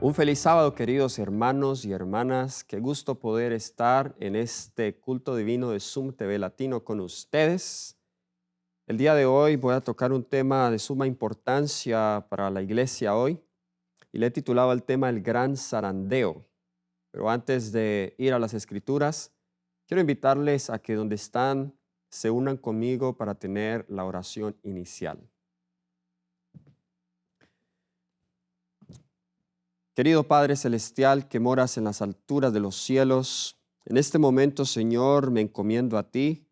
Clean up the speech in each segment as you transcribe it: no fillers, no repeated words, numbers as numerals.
Un feliz sábado, queridos hermanos y hermanas. Qué gusto poder estar en este culto divino de Zoom TV Latino con ustedes. El día de hoy voy a tocar un tema de suma importancia para la iglesia hoy y le he titulado el tema El Gran Zarandeo. Pero antes de ir a las escrituras, quiero invitarles a que donde están se unan conmigo para tener la oración inicial. Querido Padre Celestial que moras en las alturas de los cielos, en este momento, Señor, me encomiendo a ti.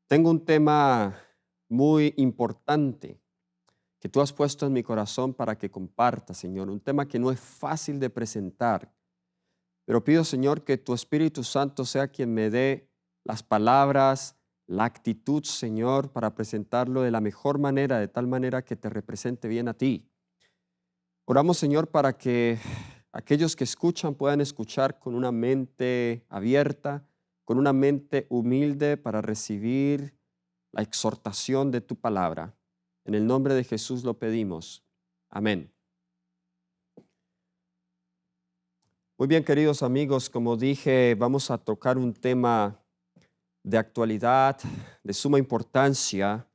Tengo un tema muy importante que tú has puesto en mi corazón para que comparta, Señor. Un tema que no es fácil de presentar, pero pido, Señor, que tu Espíritu Santo sea quien me dé las palabras, la actitud, Señor, para presentarlo de la mejor manera, de tal manera que te represente bien a ti. Oramos, Señor, para que aquellos que escuchan puedan escuchar con una mente abierta, con una mente humilde para recibir la exhortación de tu palabra. En el nombre de Jesús lo pedimos. Amén. Muy bien, queridos amigos, como dije, vamos a tocar un tema de actualidad, de suma importancia.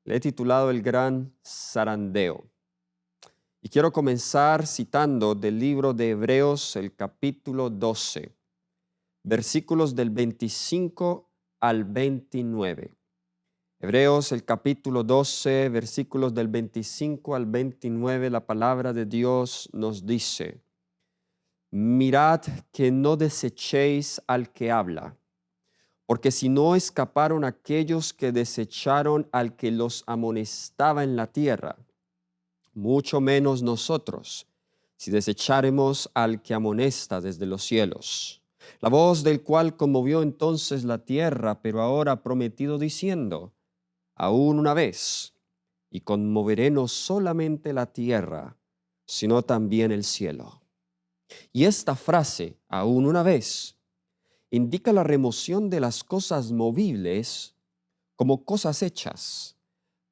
Le he titulado El Gran Zarandeo. Y quiero comenzar citando del libro de Hebreos, el capítulo 12, versículos del 25 al 29. Hebreos, el capítulo 12, versículos del 25 al 29, la palabra de Dios nos dice: Mirad que no desechéis al que habla, porque si no escaparon aquellos que desecharon al que los amonestaba en la tierra, mucho menos nosotros, si desecháremos al que amonesta desde los cielos. La voz del cual conmovió entonces la tierra, pero ahora ha prometido diciendo: aún una vez, y conmoveré no solamente la tierra, sino también el cielo. Y esta frase, aún una vez, indica la remoción de las cosas movibles como cosas hechas,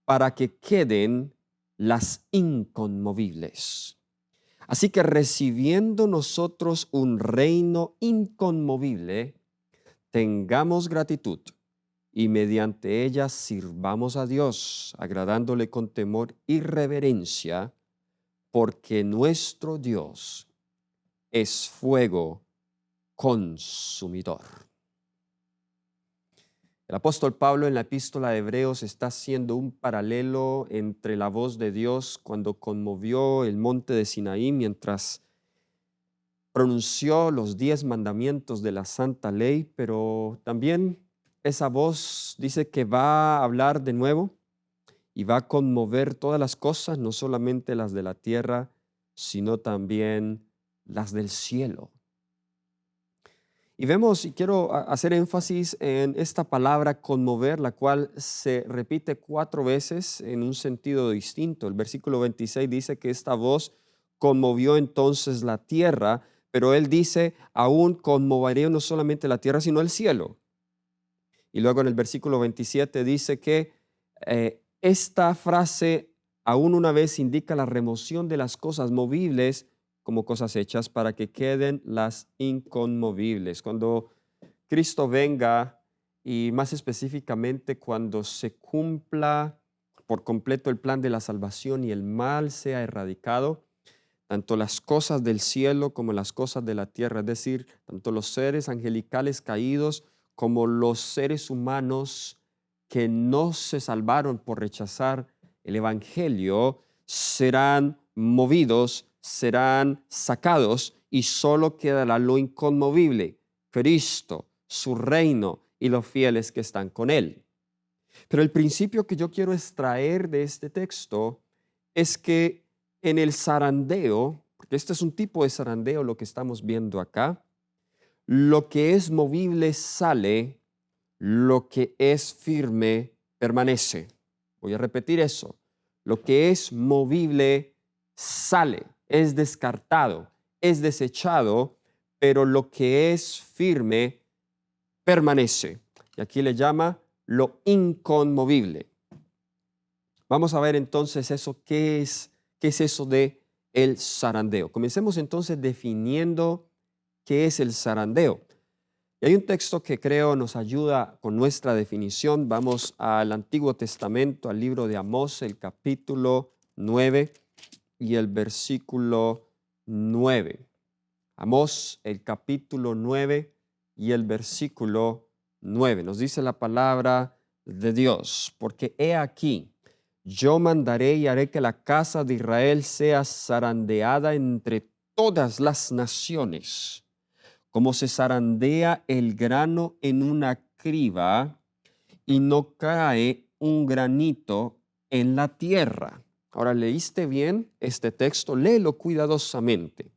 para que queden las inconmovibles. Así que recibiendo nosotros un reino inconmovible, tengamos gratitud y mediante ella sirvamos a Dios, agradándole con temor y reverencia, porque nuestro Dios es fuego consumidor. El apóstol Pablo en la epístola de Hebreos está haciendo un paralelo entre la voz de Dios cuando conmovió el monte de Sinaí mientras pronunció los 10 mandamientos de la santa ley, pero también esa voz dice que va a hablar de nuevo y va a conmover todas las cosas, no solamente las de la tierra, sino también las del cielo. Y vemos, y quiero hacer énfasis en esta palabra conmover, la cual se repite 4 veces en un sentido distinto. El versículo 26 dice que esta voz conmovió entonces la tierra, pero él dice, aún conmoveré no solamente la tierra, sino el cielo. Y luego en el versículo 27 dice que esta frase, aún una vez, indica la remoción de las cosas movibles como cosas hechas para que queden las inconmovibles. Cuando Cristo venga y más específicamente cuando se cumpla por completo el plan de la salvación y el mal sea erradicado, tanto las cosas del cielo como las cosas de la tierra, es decir, tanto los seres angelicales caídos como los seres humanos que no se salvaron por rechazar el evangelio, serán movidos, serán sacados y solo quedará lo inconmovible: Cristo, su reino y los fieles que están con él. Pero el principio que yo quiero extraer de este texto es que en el zarandeo, porque este es un tipo de zarandeo lo que estamos viendo acá, lo que es movible sale, lo que es firme permanece. Voy a repetir eso. Lo que es movible sale, es descartado, es desechado, pero lo que es firme permanece. Y aquí le llama lo inconmovible. Vamos a ver entonces eso, ¿qué es eso de el zarandeo. Comencemos entonces definiendo qué es el zarandeo. Y hay un texto que creo nos ayuda con nuestra definición. Vamos al Antiguo Testamento, al libro de Amós, el capítulo 9 y el versículo 9. Amós, el capítulo 9 y el versículo 9. Nos dice la palabra de Dios, porque he aquí, yo mandaré y haré que la casa de Israel sea zarandeada entre todas las naciones, como se zarandea el grano en una criba y no cae un granito en la tierra. Ahora, ¿leíste bien este texto? Léelo cuidadosamente.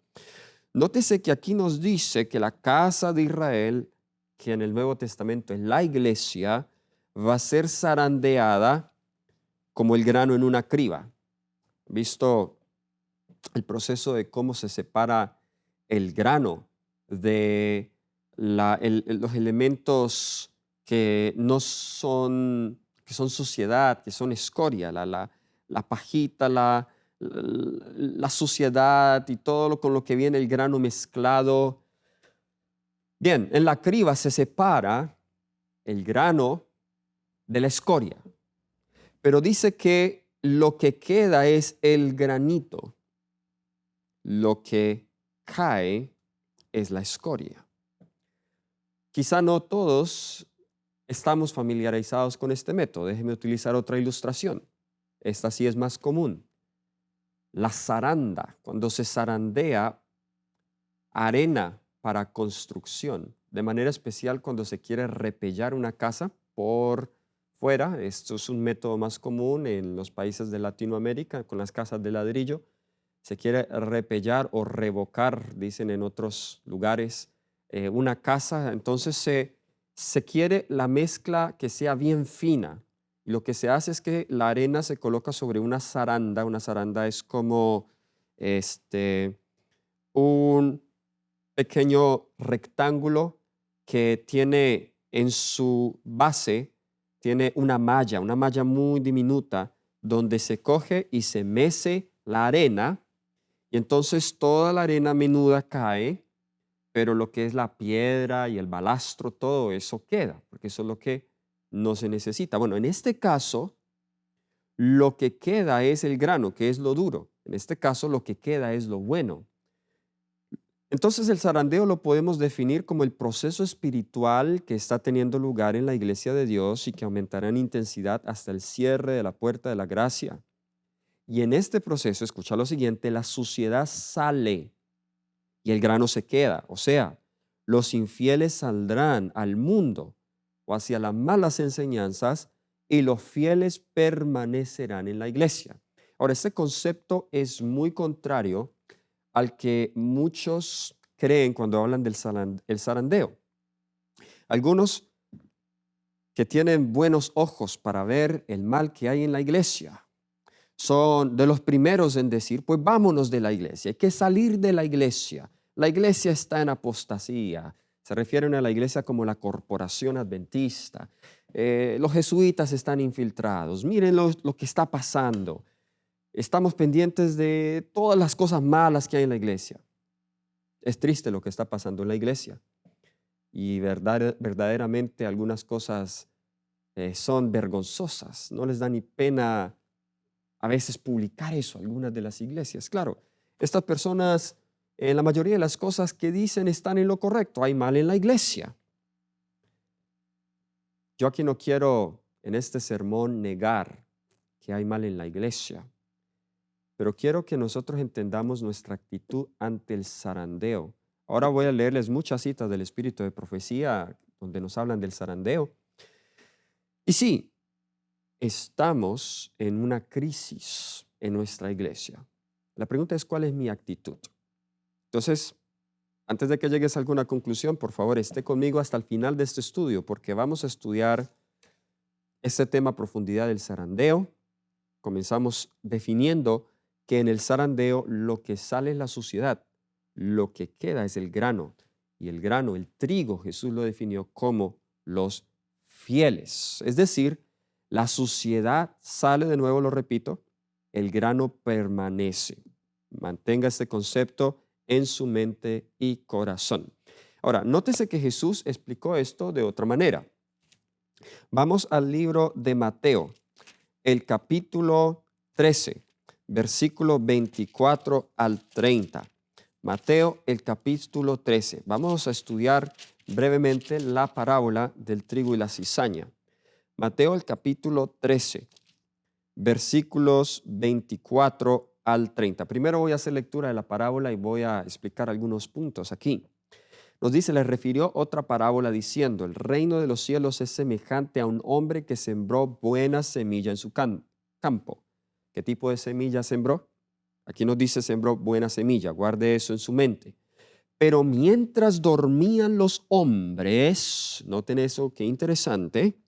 Nótese que aquí nos dice que la casa de Israel, que en el Nuevo Testamento es la iglesia, va a ser zarandeada como el grano en una criba. ¿Visto el proceso de cómo se separa el grano de los elementos que no son, que son suciedad, que son escoria, la pajita, la suciedad y todo con lo que viene el grano mezclado? Bien, en la criba se separa el grano de la escoria, pero dice que lo que queda es el granito. Lo que cae es la escoria. Quizá no todos estamos familiarizados con este método. Déjeme utilizar otra ilustración. Esta sí es más común. La zaranda, cuando se zarandea arena para construcción, de manera especial cuando se quiere repellar una casa por fuera. Esto es un método más común en los países de Latinoamérica con las casas de ladrillo. Se quiere repellar o revocar, dicen en otros lugares, una casa. Entonces se quiere la mezcla que sea bien fina. Y lo que se hace es que la arena se coloca sobre una zaranda. Una zaranda es como un pequeño rectángulo que tiene en su base, tiene una malla muy diminuta, donde se coge y se mece la arena. Y entonces toda la arena menuda cae, pero lo que es la piedra y el balastro, todo eso queda, porque eso es lo que no se necesita. Bueno, en este caso, lo que queda es el grano, que es lo duro. En este caso, lo que queda es lo bueno. Entonces, el zarandeo lo podemos definir como el proceso espiritual que está teniendo lugar en la iglesia de Dios y que aumentará en intensidad hasta el cierre de la puerta de la gracia. Y en este proceso, escucha lo siguiente, la suciedad sale y el grano se queda. O sea, los infieles saldrán al mundo o hacia las malas enseñanzas y los fieles permanecerán en la iglesia. Ahora, este concepto es muy contrario al que muchos creen cuando hablan del el zarandeo. Algunos que tienen buenos ojos para ver el mal que hay en la iglesia son de los primeros en decir, pues vámonos de la iglesia, hay que salir de la iglesia está en apostasía. Se refieren a la iglesia como la corporación adventista. Los jesuitas están infiltrados, miren lo que está pasando. Estamos pendientes de todas las cosas malas que hay en la iglesia. Es triste lo que está pasando en la iglesia. Y verdaderamente algunas cosas son vergonzosas. No les da ni pena a veces publicar eso, algunas de las iglesias. Claro, estas personas, en la mayoría de las cosas que dicen están en lo correcto. Hay mal en la iglesia. Yo aquí no quiero en este sermón negar que hay mal en la iglesia, pero quiero que nosotros entendamos nuestra actitud ante el zarandeo. Ahora voy a leerles muchas citas del Espíritu de Profecía donde nos hablan del zarandeo. Y sí, estamos en una crisis en nuestra iglesia. La pregunta es, ¿cuál es mi actitud? Entonces, antes de que llegues a alguna conclusión, por favor, esté conmigo hasta el final de este estudio, porque vamos a estudiar este tema a profundidad del zarandeo. Comenzamos definiendo que en el zarandeo lo que sale es la suciedad, lo que queda es el grano. Y el grano, el trigo, Jesús lo definió como los fieles. Es decir, la suciedad sale, de nuevo lo repito, el grano permanece. Mantenga este concepto en su mente y corazón. Ahora, nótese que Jesús explicó esto de otra manera. Vamos al libro de Mateo, el capítulo 13, versículo 24 al 30. Mateo, el capítulo 13. Vamos a estudiar brevemente la parábola del trigo y la cizaña. Mateo, el capítulo 13, versículos 24 al 30. Primero voy a hacer lectura de la parábola y voy a explicar algunos puntos aquí. Nos dice, le refirió otra parábola diciendo, el reino de los cielos es semejante a un hombre que sembró buena semilla en su campo. ¿Qué tipo de semilla sembró? Aquí nos dice sembró buena semilla, guarde eso en su mente. Pero mientras dormían los hombres, noten eso, qué interesante,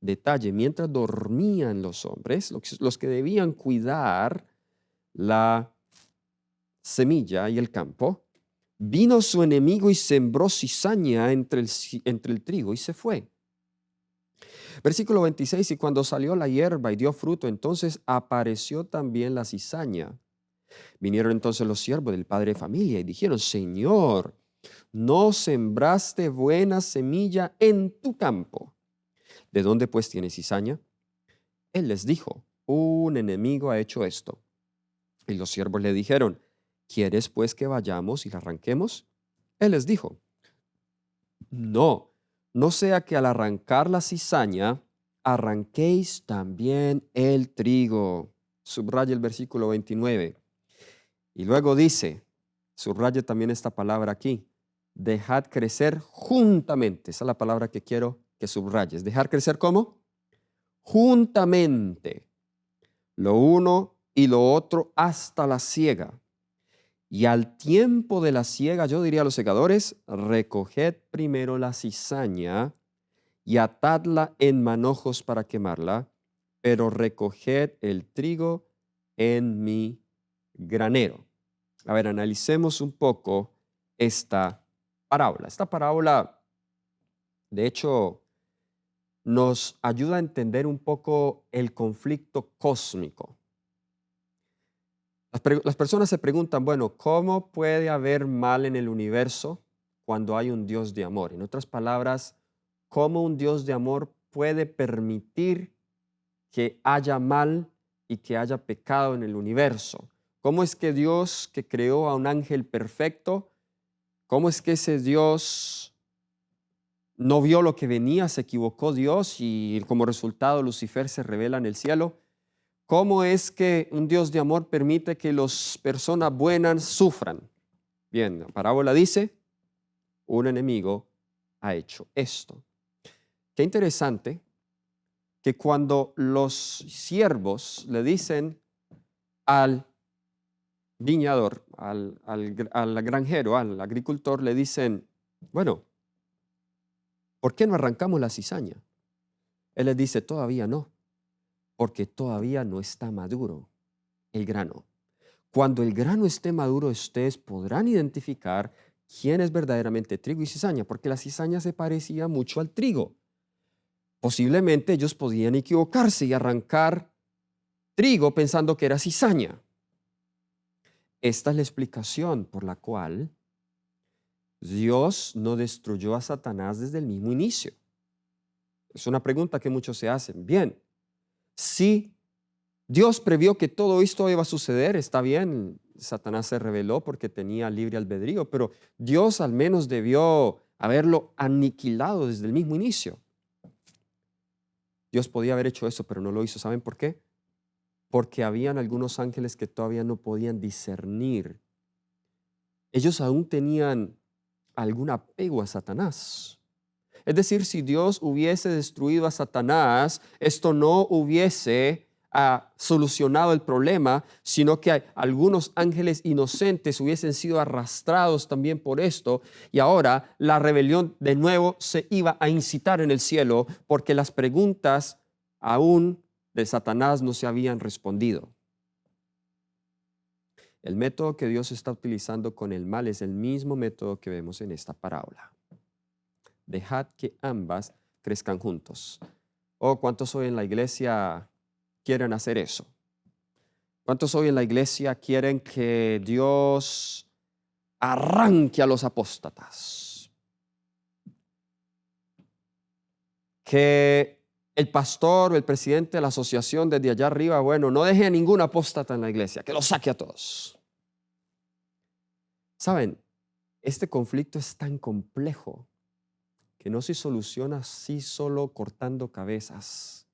detalle, mientras dormían los hombres, los que debían cuidar la semilla y el campo, vino su enemigo y sembró cizaña entre el trigo y se fue. Versículo 26, y cuando salió la hierba y dio fruto, entonces apareció también la cizaña. Vinieron entonces los siervos del padre de familia y dijeron, Señor, ¿no sembraste buena semilla en tu campo? ¿De dónde pues tienes cizaña? Él les dijo, un enemigo ha hecho esto. Y los siervos le dijeron, ¿quieres pues que vayamos y la arranquemos? Él les dijo, no, no sea que al arrancar la cizaña, arranquéis también el trigo. Subraya el versículo 29. Y luego dice, subraya también esta palabra aquí, dejad crecer juntamente. Esa es la palabra que quiero que subrayes. ¿Dejar crecer cómo? Juntamente. Lo uno y lo otro hasta la siega. Y al tiempo de la siega, yo diría a los segadores, recoged primero la cizaña y atadla en manojos para quemarla, pero recoged el trigo en mi granero. A ver, analicemos un poco esta parábola. Esta parábola, de hecho, nos ayuda a entender un poco el conflicto cósmico. Las personas se preguntan, bueno, ¿cómo puede haber mal en el universo cuando hay un Dios de amor? En otras palabras, ¿cómo un Dios de amor puede permitir que haya mal y que haya pecado en el universo? ¿Cómo es que Dios, que creó a un ángel perfecto, cómo es que ese Dios no vio lo que venía, se equivocó Dios y como resultado Lucifer se revela en el cielo? ¿Cómo es que un Dios de amor permite que las personas buenas sufran? Bien, la parábola dice, un enemigo ha hecho esto. Qué interesante que cuando los siervos le dicen al viñador, al granjero, al agricultor, le dicen, bueno, ¿por qué no arrancamos la cizaña? Él les dice, todavía no, porque todavía no está maduro el grano. Cuando el grano esté maduro, ustedes podrán identificar quién es verdaderamente trigo y cizaña, porque la cizaña se parecía mucho al trigo. Posiblemente ellos podían equivocarse y arrancar trigo pensando que era cizaña. Esta es la explicación por la cual Dios no destruyó a Satanás desde el mismo inicio. Es una pregunta que muchos se hacen. Bien, si Dios previó que todo esto iba a suceder, está bien, Satanás se rebeló porque tenía libre albedrío, pero Dios al menos debió haberlo aniquilado desde el mismo inicio. Dios podía haber hecho eso, pero no lo hizo. ¿Saben por qué? Porque habían algunos ángeles que todavía no podían discernir. Ellos aún tenían algún apego a Satanás. Es decir, si Dios hubiese destruido a Satanás, esto no hubiese solucionado el problema, sino que algunos ángeles inocentes hubiesen sido arrastrados también por esto, y ahora la rebelión de nuevo se iba a incitar en el cielo porque las preguntas aún de Satanás no se habían respondido. El método que Dios está utilizando con el mal es el mismo método que vemos en esta parábola. Dejad que ambas crezcan juntos. ¿Cuántos hoy en la iglesia quieren hacer eso? ¿Cuántos hoy en la iglesia quieren que Dios arranque a los apóstatas? Que el pastor o el presidente de la asociación desde allá arriba, bueno, no deje a ningún apóstata en la iglesia, que los saque a todos. ¿Saben? Este conflicto es tan complejo que no se soluciona así solo cortando cabezas.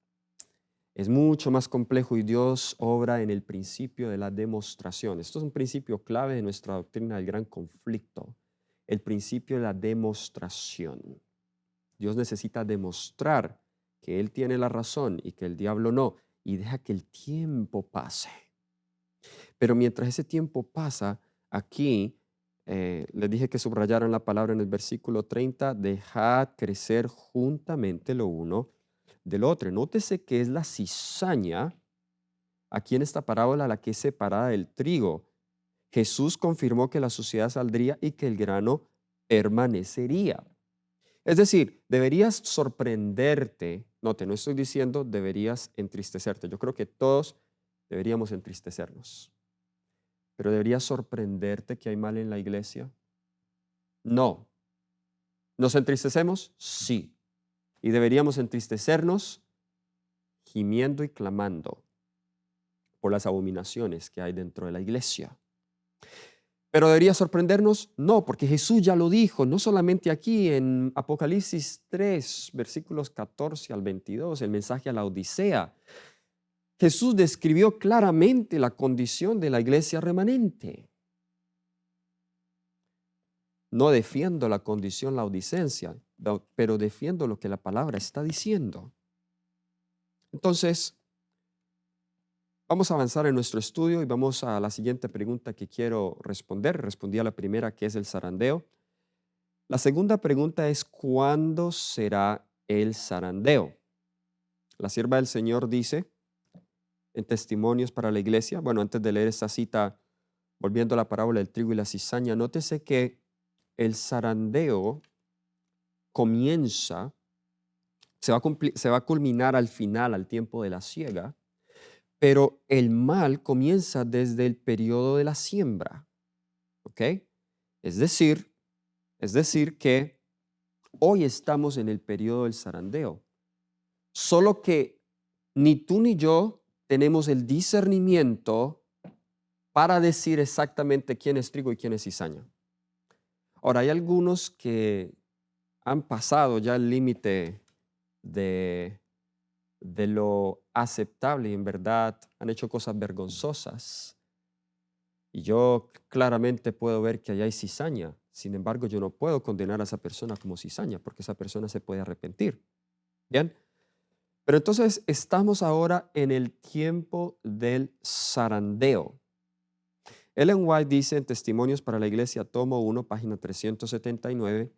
Es mucho más complejo y Dios obra en el principio de la demostración. Esto es un principio clave de nuestra doctrina del gran conflicto, el principio de la demostración. Dios necesita demostrar que Él tiene la razón y que el diablo no, y deja que el tiempo pase. Pero mientras ese tiempo pasa, aquí les dije que subrayaran la palabra en el versículo 30, dejad crecer juntamente lo uno del otro. Nótese que es la cizaña, aquí en esta parábola, la que es separada del trigo. Jesús confirmó que la suciedad saldría y que el grano permanecería. Es decir, deberías sorprenderte. Note, no estoy diciendo deberías entristecerte. Yo creo que todos deberíamos entristecernos. Pero debería sorprenderte que hay mal en la iglesia. No. ¿Nos entristecemos? Sí. Y deberíamos entristecernos gimiendo y clamando por las abominaciones que hay dentro de la iglesia. ¿Pero debería sorprendernos? No, porque Jesús ya lo dijo, no solamente aquí en Apocalipsis 3, versículos 14 al 22, el mensaje a la Odisea. Jesús describió claramente la condición de la iglesia remanente. No defiendo la condición laodicense, pero defiendo lo que la palabra está diciendo. Entonces, vamos a avanzar en nuestro estudio y vamos a la siguiente pregunta que quiero responder. Respondí a la primera, que es el zarandeo. La segunda pregunta es, ¿cuándo será el zarandeo? La sierva del Señor dice en Testimonios para la Iglesia, bueno, antes de leer esta cita, volviendo a la parábola del trigo y la cizaña, nótese que el zarandeo comienza, se va a culminar al final, al tiempo de la siega, pero el mal comienza desde el periodo de la siembra, ¿ok? Es decir que hoy estamos en el periodo del zarandeo, solo que ni tú ni yo tenemos el discernimiento para decir exactamente quién es trigo y quién es cizaña. Ahora, hay algunos que han pasado ya el límite de lo aceptable y en verdad han hecho cosas vergonzosas. Y yo claramente puedo ver que allá hay cizaña. Sin embargo, yo no puedo condenar a esa persona como cizaña porque esa persona se puede arrepentir. ¿Bien? Pero entonces estamos ahora en el tiempo del zarandeo. Ellen White dice en Testimonios para la Iglesia, tomo 1, página 379,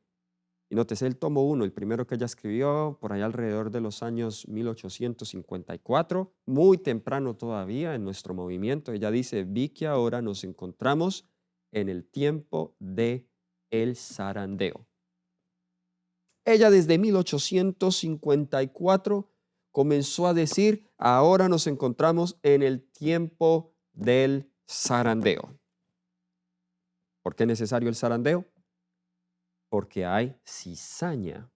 y nótese el tomo 1, el primero que ella escribió por allá alrededor de los años 1854, muy temprano todavía en nuestro movimiento. Ella dice, vi que ahora nos encontramos en el tiempo de el zarandeo. Ella desde 1854 comenzó a decir, ahora nos encontramos en el tiempo del zarandeo. ¿Por qué es necesario el zarandeo? Porque hay cizaña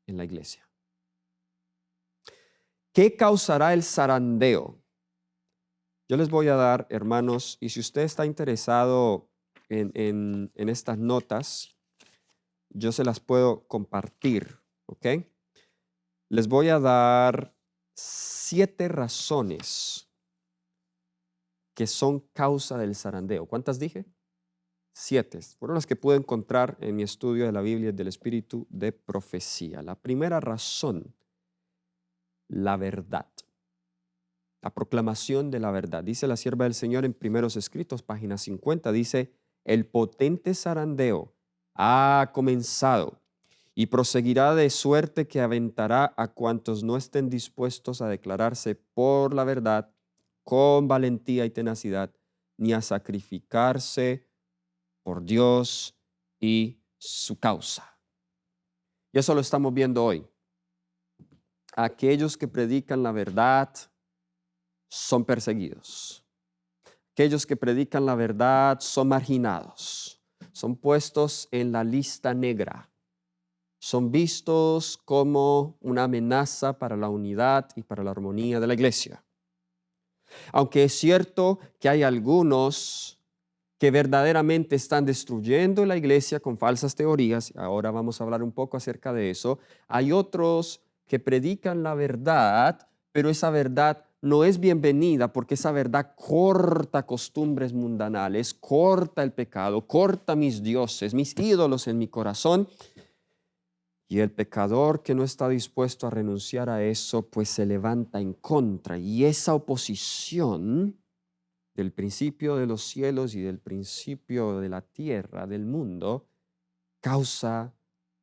en la iglesia. ¿Qué causará el zarandeo? Yo les voy a dar, hermanos, y si usted está interesado en estas notas, yo se las puedo compartir, ¿ok? Les voy a dar 7 razones que son causa del zarandeo. ¿Cuántas dije? 7. Fueron las que pude encontrar en mi estudio de la Biblia del Espíritu de Profecía. La primera razón, la verdad. La proclamación de la verdad. Dice la sierva del Señor en Primeros Escritos, página 50, dice, el potente zarandeo ha comenzado y proseguirá de suerte que aventará a cuantos no estén dispuestos a declararse por la verdad con valentía y tenacidad, ni a sacrificarse por Dios y su causa. Y eso lo estamos viendo hoy. Aquellos que predican la verdad son perseguidos. aquellos que predican la verdad son marginados, son puestos en la lista negra, son vistos como una amenaza para la unidad y para la armonía de la iglesia. Aunque es cierto que hay algunos que verdaderamente están destruyendo la iglesia con falsas teorías, ahora vamos a hablar un poco acerca de eso, hay otros que predican la verdad, pero esa verdad no es bienvenida porque esa verdad corta costumbres mundanales, corta el pecado, corta mis dioses, mis ídolos en mi corazón. Y el pecador que no está dispuesto a renunciar a eso, pues se levanta en contra. Y esa oposición del principio de los cielos y del principio de la tierra, del mundo, causa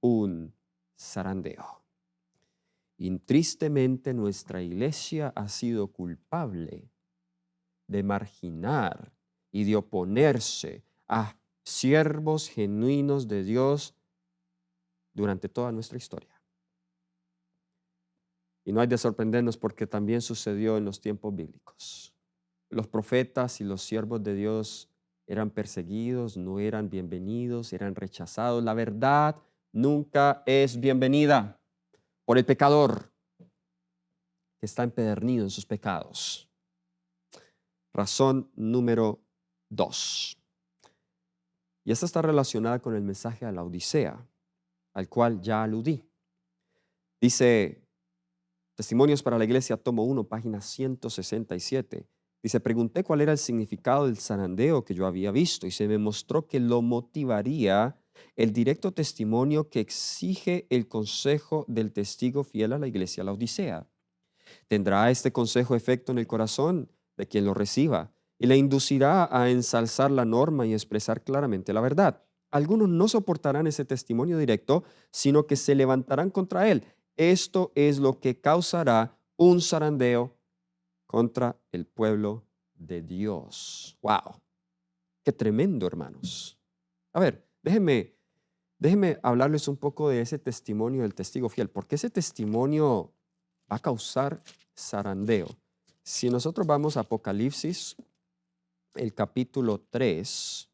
un zarandeo. Y tristemente nuestra iglesia ha sido culpable de marginar y de oponerse a siervos genuinos de Dios durante toda nuestra historia. Y no hay de sorprendernos porque también sucedió en los tiempos bíblicos. Los profetas y los siervos de Dios eran perseguidos, no eran bienvenidos, eran rechazados. La verdad nunca es bienvenida por el pecador que está empedernido en sus pecados. Razón número 2. Y esta está relacionada con el mensaje a la Odisea, al cual ya aludí. Dice Testimonios para la Iglesia, tomo 1, página 167. Dice, pregunté cuál era el significado del zarandeo que yo había visto y se me mostró que lo motivaría el directo testimonio que exige el consejo del testigo fiel a la iglesia, la Odisea. Tendrá este consejo efecto en el corazón de quien lo reciba y le inducirá a ensalzar la norma y expresar claramente la verdad. Algunos no soportarán ese testimonio directo, sino que se levantarán contra él. Esto es lo que causará un zarandeo contra el pueblo de Dios. ¡Wow! ¡Qué tremendo, hermanos! A ver, déjenme hablarles un poco de ese testimonio del testigo fiel, porque ese testimonio va a causar zarandeo. Si nosotros vamos a Apocalipsis, el capítulo 3,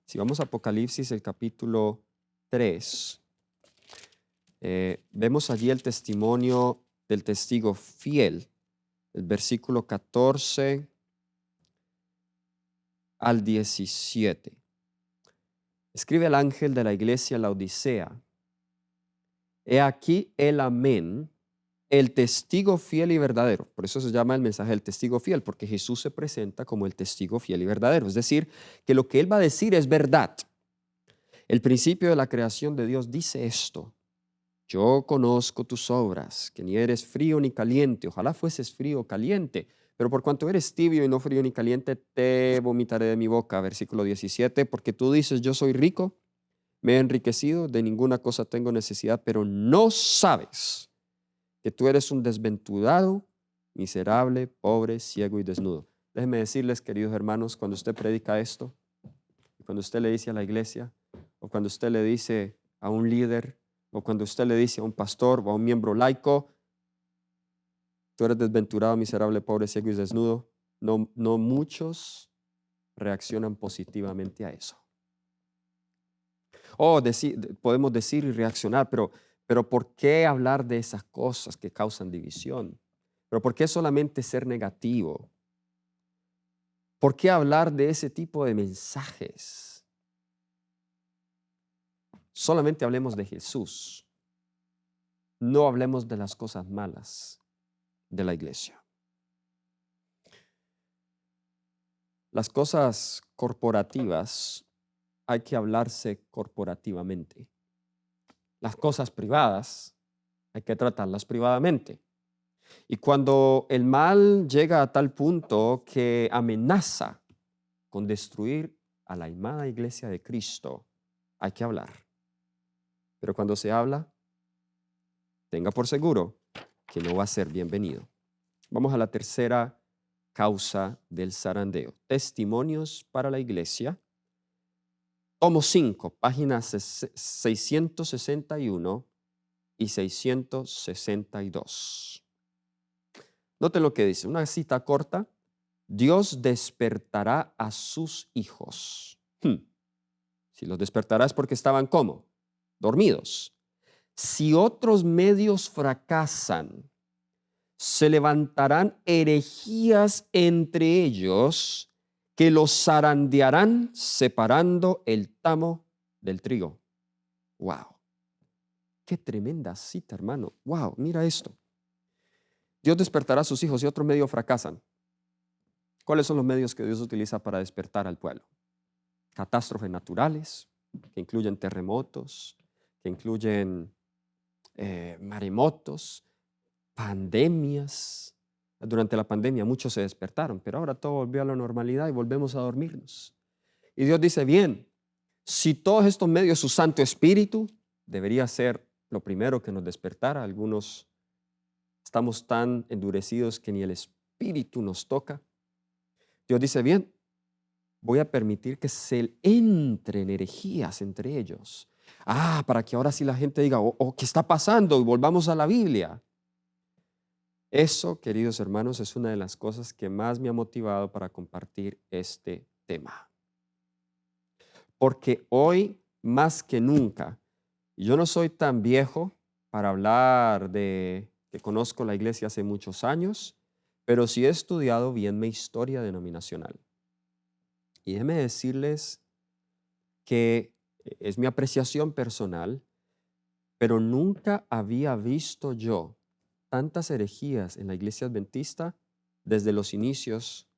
si vamos a Apocalipsis, el capítulo 3, vemos allí el testimonio del testigo fiel, el versículo 14 al 17. Escribe el ángel de la iglesia en la Odisea: He aquí el amén, el testigo fiel y verdadero. Por eso se llama el mensaje del testigo fiel, porque Jesús se presenta como el testigo fiel y verdadero. Es decir, que lo que Él va a decir es verdad. El principio de la creación de Dios dice esto: yo conozco tus obras, que ni eres frío ni caliente. Ojalá fueses frío o caliente, pero por cuanto eres tibio y no frío ni caliente, te vomitaré de mi boca. Versículo 17, porque tú dices, yo soy rico, me he enriquecido, de ninguna cosa tengo necesidad, pero no sabes que tú eres un desventurado, miserable, pobre, ciego y desnudo. Déjenme decirles, queridos hermanos, cuando usted predica esto, cuando usted le dice a la iglesia, o cuando usted le dice a un líder, o cuando usted le dice a un pastor o a un miembro laico, tú eres desventurado, miserable, pobre, ciego y desnudo, no muchos reaccionan positivamente a eso. Podemos decir y reaccionar, pero ¿por qué hablar de esas cosas que causan división? ¿Pero por qué solamente ser negativo? ¿Por qué hablar de ese tipo de mensajes? Solamente hablemos de Jesús. No hablemos de las cosas malas de la iglesia. Las cosas corporativas hay que hablarse corporativamente. Las cosas privadas hay que tratarlas privadamente. Y cuando el mal llega a tal punto que amenaza con destruir a la amada iglesia de Cristo, hay que hablar. Pero cuando se habla, tenga por seguro que no va a ser bienvenido. Vamos a la tercera causa del zarandeo. Testimonios para la iglesia. Tomo 5, páginas 661 y 662. Noten lo que dice, una cita corta Dios despertará a sus hijos. Si los despertará es porque estaban ¿cómo? Dormidos. Si otros medios fracasan, se levantarán herejías entre ellos que los zarandearán separando el tamo del trigo. ¡Wow! ¡Qué tremenda cita, hermano! ¡Wow! Mira esto. Dios despertará a sus hijos y otros medios fracasan. ¿Cuáles son los medios que Dios utiliza para despertar al pueblo? Catástrofes naturales, que incluyen terremotos, que incluyen maremotos, pandemias. Durante la pandemia muchos se despertaron, pero ahora todo volvió a la normalidad y volvemos a dormirnos. Y Dios dice, bien, si todos estos medios, su Santo Espíritu, debería ser lo primero que nos despertara. Algunos estamos tan endurecidos que ni el Espíritu nos toca. Dios dice, bien, voy a permitir que se entren herejías entre ellos. Para que ahora sí la gente diga, ¿qué está pasando? Y volvamos a la Biblia. Eso, queridos hermanos, es una de las cosas que más me ha motivado para compartir este tema. Porque hoy, más que nunca, yo no soy tan viejo para hablar de que conozco la iglesia hace muchos años, pero sí he estudiado bien mi historia denominacional. Y déjenme decirles que es mi apreciación personal, pero nunca había visto yo tantas herejías en la iglesia adventista desde los inicios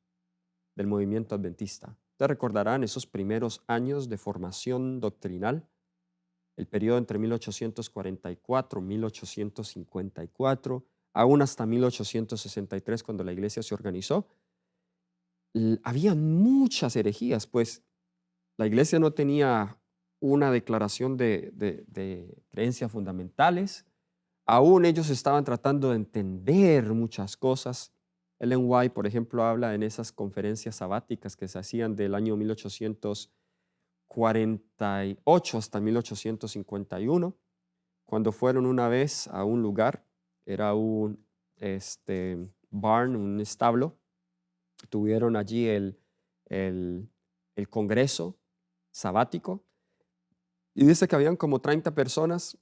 del movimiento adventista. Ustedes recordarán esos primeros años de formación doctrinal, el periodo entre 1844 y 1854, aún hasta 1863, cuando la iglesia se organizó. Había muchas herejías, pues la iglesia no tenía una declaración de creencias fundamentales. Aún ellos estaban tratando de entender muchas cosas. Ellen White, por ejemplo, habla en esas conferencias sabáticas que se hacían del año 1848 hasta 1851, cuando fueron una vez a un lugar, era un barn, un establo. Tuvieron allí el congreso sabático y dice que habían como 30 personas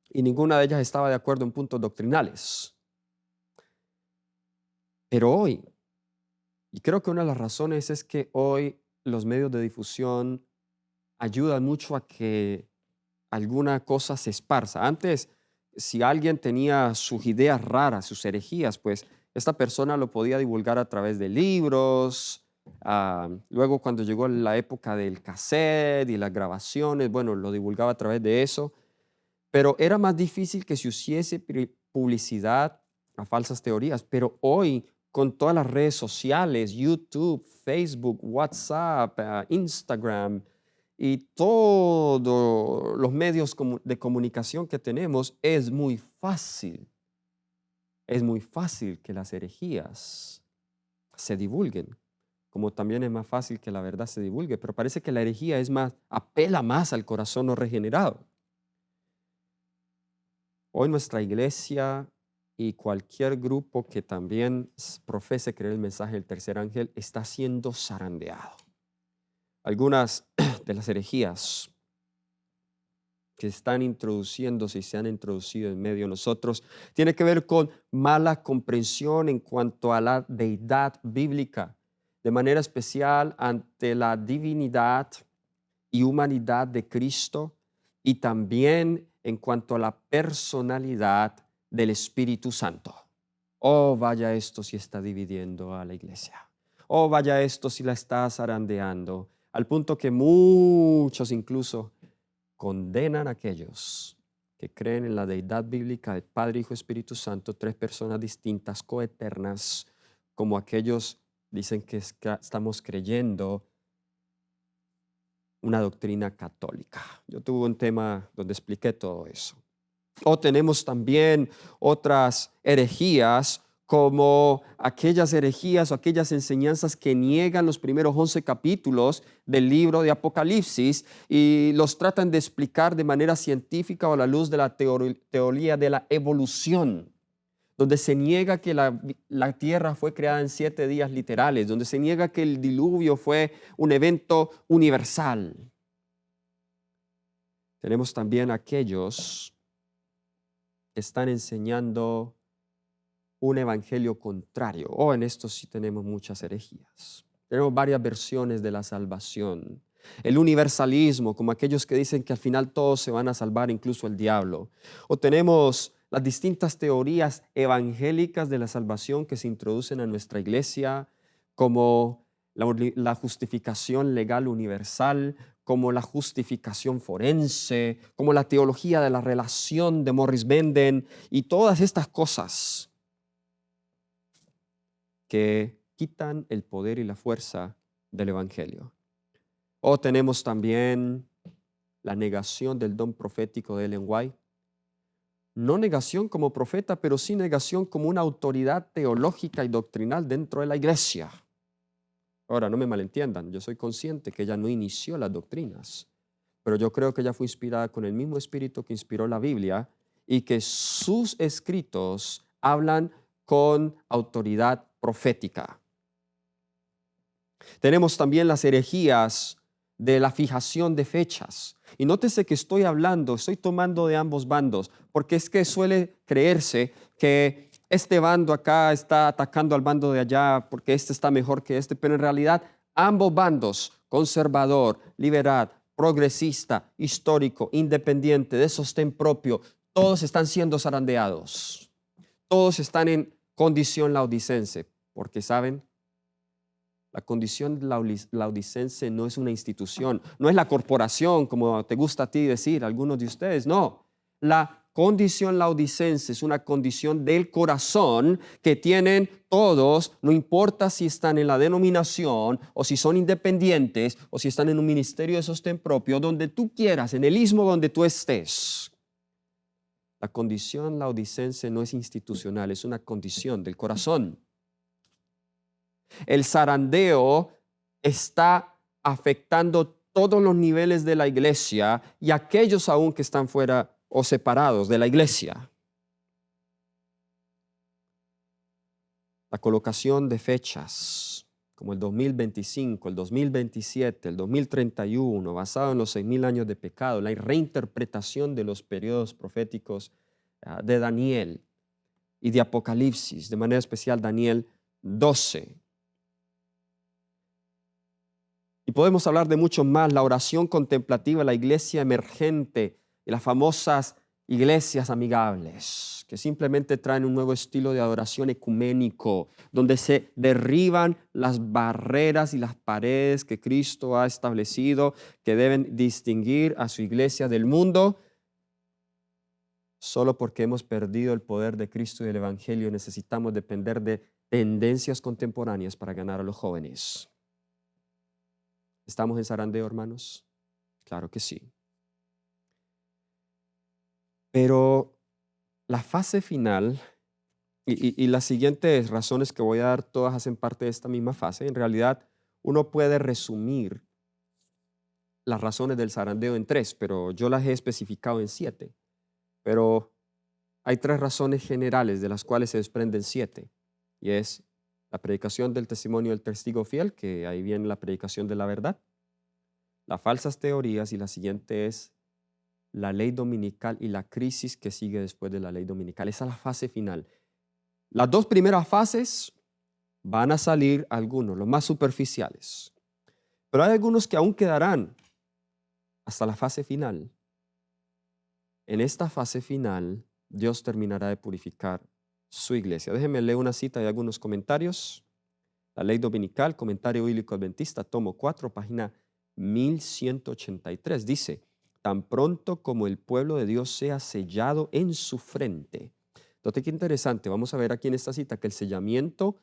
y ninguna de ellas estaba de acuerdo en puntos doctrinales. Pero hoy, y creo que una de las razones es que hoy los medios de difusión ayudan mucho a que alguna cosa se esparza. Antes, si alguien tenía sus ideas raras, sus herejías, pues esta persona lo podía divulgar a través de libros. Luego, cuando llegó la época del cassette y las grabaciones, bueno, lo divulgaba a través de eso. Pero era más difícil que se hiciese publicidad a falsas teorías. Pero hoy, con todas las redes sociales, YouTube, Facebook, WhatsApp, Instagram y todos los medios de comunicación que tenemos, es muy fácil que las herejías se divulguen, como también es más fácil que la verdad se divulgue. Pero parece que la herejía apela más al corazón no regenerado. Hoy nuestra iglesia y cualquier grupo que también profese creer el mensaje del tercer ángel está siendo zarandeado. Algunas de las herejías que están introduciéndose y se han introducido en medio de nosotros tiene que ver con mala comprensión en cuanto a la deidad bíblica, de manera especial ante la divinidad y humanidad de Cristo, y también en cuanto a la personalidad del Espíritu Santo. Vaya esto si está dividiendo a la iglesia. Vaya esto si la está zarandeando, al punto que muchos incluso condenan a aquellos que creen en la deidad bíblica de Padre, Hijo y Espíritu Santo, tres personas distintas, coeternas, como aquellos dicen que estamos creyendo una doctrina católica. Yo tuve un tema donde expliqué todo eso. Tenemos también otras herejías, como aquellas herejías o aquellas enseñanzas que niegan los primeros 11 capítulos del libro de Apocalipsis y los tratan de explicar de manera científica o a la luz de la teoría de la evolución, donde se niega que la tierra fue creada en 7 días literales, donde se niega que el diluvio fue un evento universal. Tenemos también aquellos que están enseñando un evangelio contrario. En esto sí tenemos muchas herejías. Tenemos varias versiones de la salvación. El universalismo, como aquellos que dicen que al final todos se van a salvar, incluso el diablo. O tenemos las distintas teorías evangélicas de la salvación que se introducen a nuestra iglesia, como la justificación legal universal, como la justificación forense, como la teología de la relación de Morris Benden y todas estas cosas que quitan el poder y la fuerza del evangelio. O tenemos también la negación del don profético de Ellen White. No negación como profeta, pero sí negación como una autoridad teológica y doctrinal dentro de la iglesia. Ahora, no me malentiendan, yo soy consciente que ella no inició las doctrinas, pero yo creo que ella fue inspirada con el mismo espíritu que inspiró la Biblia y que sus escritos hablan con autoridad profética. Tenemos también las herejías de la fijación de fechas. Y nótese que estoy tomando de ambos bandos, porque es que suele creerse que este bando acá está atacando al bando de allá porque este está mejor que este, pero en realidad ambos bandos, conservador, liberal, progresista, histórico, independiente, de sostén propio, todos están siendo zarandeados. Todos están en condición laodicense, porque ¿saben? La condición laodicense no es una institución, no es la corporación, como te gusta a ti decir, algunos de ustedes, no. La condición laodicense es una condición del corazón que tienen todos, no importa si están en la denominación o si son independientes o si están en un ministerio de sostén propio, donde tú quieras, en el istmo donde tú estés. La condición laodicense no es institucional, es una condición del corazón. El zarandeo está afectando todos los niveles de la iglesia y aquellos aún que están fuera o separados de la iglesia. La colocación de fechas como el 2025, el 2027, el 2031, basado en los 6,000 años de pecado, la reinterpretación de los periodos proféticos de Daniel y de Apocalipsis, de manera especial Daniel 12. Y podemos hablar de mucho más, la oración contemplativa, la iglesia emergente y las famosas iglesias amigables, que simplemente traen un nuevo estilo de adoración ecuménico, donde se derriban las barreras y las paredes que Cristo ha establecido, que deben distinguir a su iglesia del mundo. Solo porque hemos perdido el poder de Cristo y del Evangelio necesitamos depender de tendencias contemporáneas para ganar a los jóvenes. ¿Estamos en zarandeo, hermanos? Claro que sí. Pero la fase final, y las siguientes razones que voy a dar, todas hacen parte de esta misma fase. En realidad, uno puede resumir las razones del zarandeo en 3, pero yo las he especificado en 7. Pero hay 3 razones generales de las cuales se desprenden 7. Y es la predicación del testimonio del testigo fiel, que ahí viene la predicación de la verdad, las falsas teorías, y la siguiente es la ley dominical y la crisis que sigue después de la ley dominical. Esa es la fase final. Las 2 primeras fases van a salir algunos, los más superficiales, pero hay algunos que aún quedarán hasta la fase final. En esta fase final, Dios terminará de purificar su iglesia. Déjenme leer una cita y algunos comentarios. La ley dominical, comentario bíblico adventista, tomo 4, página 1183. Dice: tan pronto como el pueblo de Dios sea sellado en su frente. Entonces, qué interesante. Vamos a ver aquí en esta cita que el sellamiento,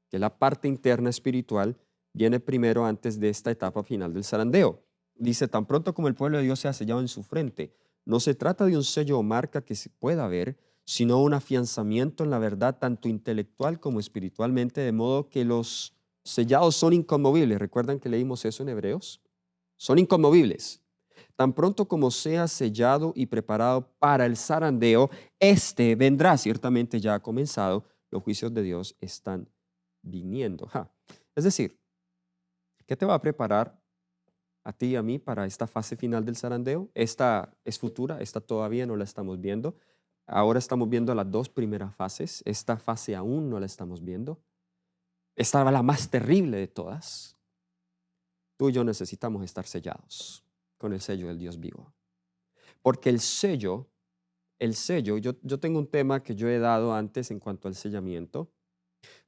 que es la parte interna espiritual, viene primero antes de esta etapa final del zarandeo. Dice: tan pronto como el pueblo de Dios sea sellado en su frente. No se trata de un sello o marca que se pueda ver, sino un afianzamiento en la verdad tanto intelectual como espiritualmente, de modo que los sellados son inconmovibles. ¿Recuerdan que leímos eso en Hebreos? Son inconmovibles. tan pronto como sea sellado y preparado para el zarandeo, este vendrá. Ciertamente ya ha comenzado, los juicios de Dios están viniendo. Es decir, ¿qué te va a preparar a ti y a mí para esta fase final del zarandeo? Esta es futura, esta todavía no la estamos viendo. Ahora estamos viendo las dos primeras fases. Esta fase aún no la estamos viendo. Esta era la más terrible de todas. Tú y yo necesitamos estar sellados con el sello del Dios vivo. Porque el sello, yo tengo un tema que yo he dado antes en cuanto al sellamiento,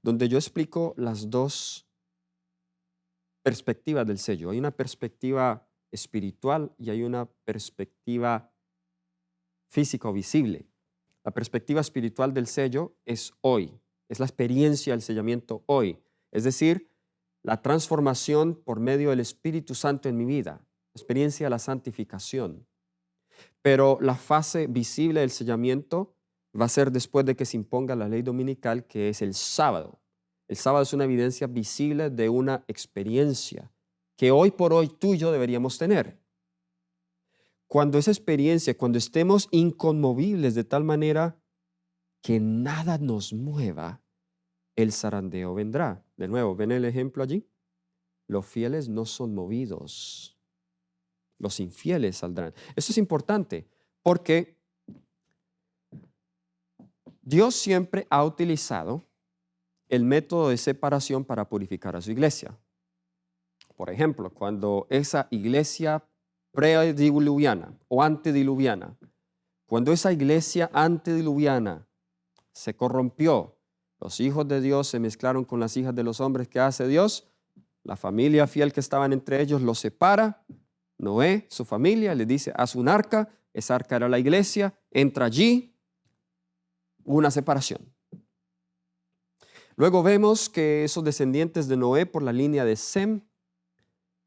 donde yo explico las dos perspectivas del sello. Hay una perspectiva espiritual y hay una perspectiva física o visible. La perspectiva espiritual del sello es hoy, es la experiencia del sellamiento hoy. Es decir, la transformación por medio del Espíritu Santo en mi vida, la experiencia de la santificación. Pero la fase visible del sellamiento va a ser después de que se imponga la ley dominical, que es el sábado. El sábado es una evidencia visible de una experiencia que hoy por hoy tú y yo deberíamos tener. Cuando esa experiencia, cuando estemos inconmovibles de tal manera que nada nos mueva, el zarandeo vendrá. De nuevo, ¿ven el ejemplo allí? Los fieles no son movidos. Los infieles saldrán. Esto es importante porque Dios siempre ha utilizado el método de separación para purificar a su iglesia. Por ejemplo, cuando esa iglesia prediluviana o antediluviana, cuando esa iglesia antediluviana se corrompió, los hijos de Dios se mezclaron con las hijas de los hombres, ¿qué hace Dios? La familia fiel que estaban entre ellos los separa. Noé, su familia, le dice, haz un arca, esa arca era la iglesia, entra allí, una separación. Luego vemos que esos descendientes de Noé por la línea de Sem,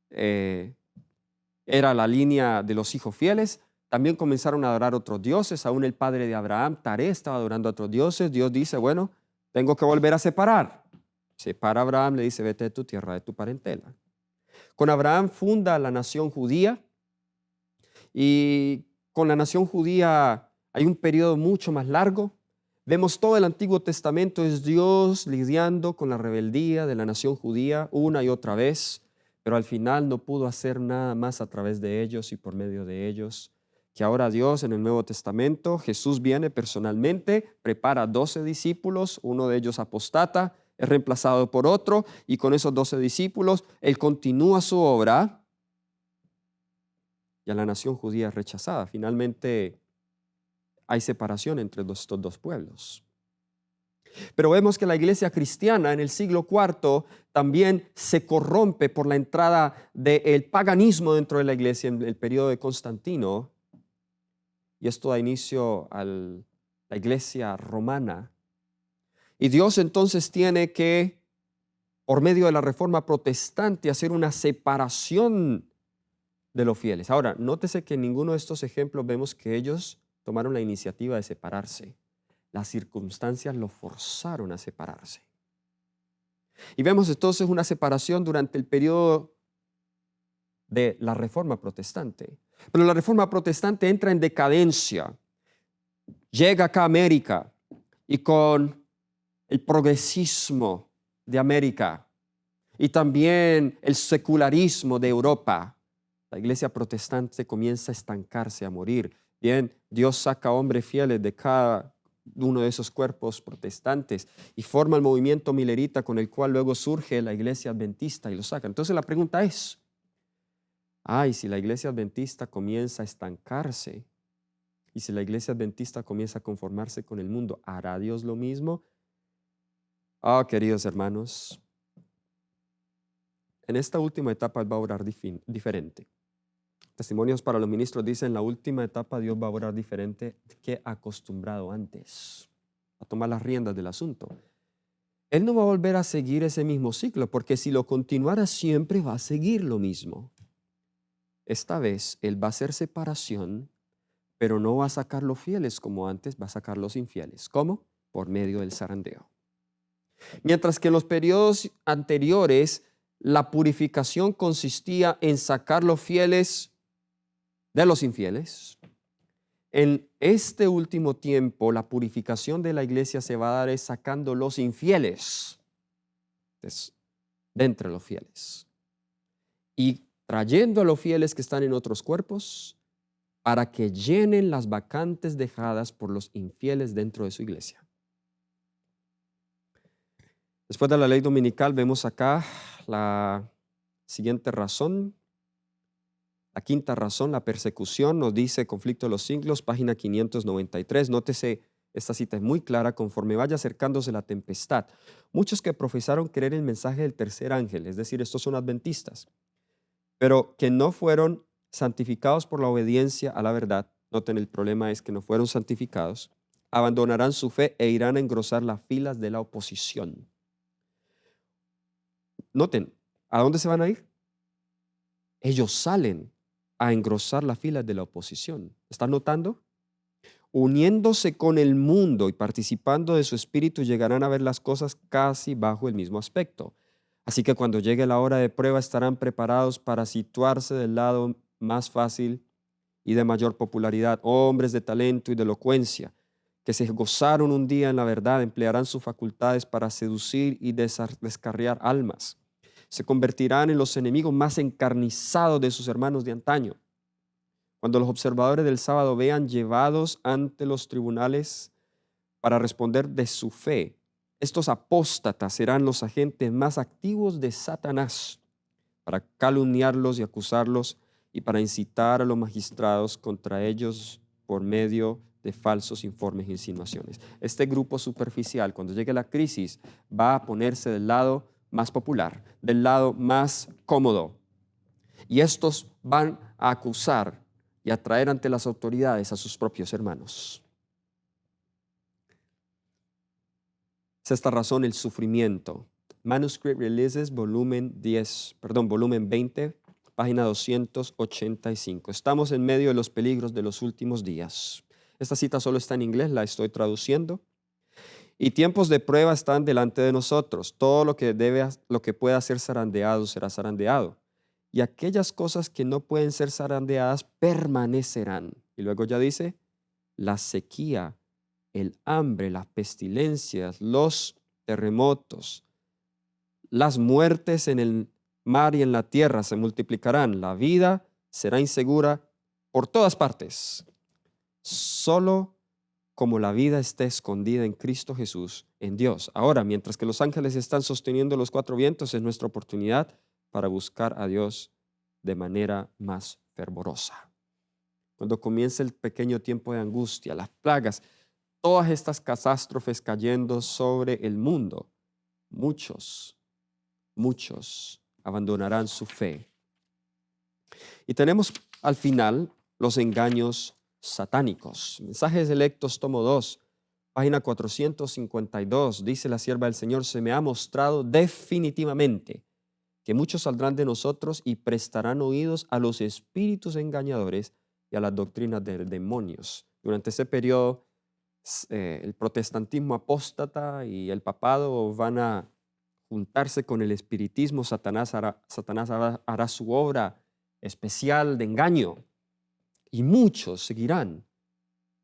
era la línea de los hijos fieles, también comenzaron a adorar otros dioses, aún el padre de Abraham, Taré, estaba adorando a otros dioses. Dios dice, bueno, tengo que volver a separar. Separa a Abraham, le dice, vete de tu tierra, de tu parentela. Con Abraham funda la nación judía y con la nación judía hay un periodo mucho más largo. Vemos todo el Antiguo Testamento, es Dios lidiando con la rebeldía de la nación judía una y otra vez, pero al final no pudo hacer nada más a través de ellos y por medio de ellos, que ahora Dios en el Nuevo Testamento, Jesús viene personalmente, prepara 12 discípulos, uno de ellos apostata, es reemplazado por otro, y con esos 12 discípulos, Él continúa su obra, y a la nación judía es rechazada. Finalmente hay separación entre estos dos pueblos. Pero vemos que la iglesia cristiana en el siglo IV también se corrompe por la entrada del paganismo dentro de la iglesia en el periodo de Constantino, y esto da inicio a la iglesia romana. Y Dios entonces tiene que, por medio de la reforma protestante, hacer una separación de los fieles. Ahora, nótese que en ninguno de estos ejemplos vemos que ellos tomaron la iniciativa de separarse. Las circunstancias los forzaron a separarse. Y vemos entonces una separación durante el periodo de la Reforma Protestante. Pero la Reforma Protestante entra en decadencia. Llega acá a América y con el progresismo de América y también el secularismo de Europa, la iglesia protestante comienza a estancarse, a morir. Bien, Dios saca hombres fieles de cada uno de esos cuerpos protestantes y forma el movimiento milerita con el cual luego surge la iglesia adventista y lo saca. Entonces la pregunta es, si la iglesia adventista comienza a estancarse y si la iglesia adventista comienza a conformarse con el mundo, ¿hará Dios lo mismo? Queridos hermanos, en esta última etapa Él va a orar diferente. Testimonios para los ministros dicen, en la última etapa Dios va a orar diferente que acostumbrado antes, a tomar las riendas del asunto. Él no va a volver a seguir ese mismo ciclo, porque si lo continuara siempre va a seguir lo mismo. Esta vez Él va a hacer separación, pero no va a sacar los fieles como antes, va a sacar los infieles. ¿Cómo? Por medio del zarandeo. Mientras que en los periodos anteriores la purificación consistía en sacar los fieles de los infieles. En este último tiempo, la purificación de la iglesia se va a dar es sacando los infieles de entre los fieles y trayendo a los fieles que están en otros cuerpos para que llenen las vacantes dejadas por los infieles dentro de su iglesia. Después de la ley dominical vemos acá la siguiente razón. La quinta razón, la persecución, nos dice Conflicto de los Siglos, página 593. Nótese, esta cita es muy clara: conforme vaya acercándose la tempestad, muchos que profesaron creer el mensaje del tercer ángel, es decir, estos son adventistas, pero que no fueron santificados por la obediencia a la verdad, noten, el problema es que no fueron santificados, abandonarán su fe e irán a engrosar las filas de la oposición. Noten, ¿a dónde se van a ir? Ellos salen a engrosar las filas de la oposición. ¿Están notando? Uniéndose con el mundo y participando de su espíritu, llegarán a ver las cosas casi bajo el mismo aspecto. Así que cuando llegue la hora de prueba, estarán preparados para situarse del lado más fácil y de mayor popularidad. Hombres de talento y de elocuencia, que se gozaron un día en la verdad, emplearán sus facultades para seducir y descarriar almas. Se convertirán en los enemigos más encarnizados de sus hermanos de antaño. Cuando los observadores del sábado vean llevados ante los tribunales para responder de su fe, estos apóstatas serán los agentes más activos de Satanás para calumniarlos y acusarlos y para incitar a los magistrados contra ellos por medio de falsos informes e insinuaciones. Este grupo superficial, cuando llegue la crisis, va a ponerse del lado más popular, del lado más cómodo. Y estos van a acusar y a traer ante las autoridades a sus propios hermanos. Sexta razón, el sufrimiento. Manuscript Releases, volumen 20, página 285. Estamos en medio de los peligros de los últimos días. Esta cita solo está en inglés, la estoy traduciendo. Y tiempos de prueba están delante de nosotros. Todo lo que pueda ser zarandeado será zarandeado. Y aquellas cosas que no pueden ser zarandeadas permanecerán. Y luego ya dice, la sequía, el hambre, las pestilencias, los terremotos, las muertes en el mar y en la tierra se multiplicarán. La vida será insegura por todas partes. Solo como la vida está escondida en Cristo Jesús, en Dios. Ahora, mientras que los ángeles están sosteniendo los cuatro vientos, es nuestra oportunidad para buscar a Dios de manera más fervorosa. Cuando comience el pequeño tiempo de angustia, las plagas, todas estas catástrofes cayendo sobre el mundo, muchos abandonarán su fe. Y tenemos al final los engaños satánicos. Mensajes Electos, tomo 2, página 452, dice la sierva del Señor: se me ha mostrado definitivamente que muchos saldrán de nosotros y prestarán oídos a los espíritus engañadores y a las doctrinas de demonios. Durante ese periodo, el protestantismo apóstata y el papado van a juntarse con el espiritismo. Satanás hará su obra especial de engaño. Y muchos seguirán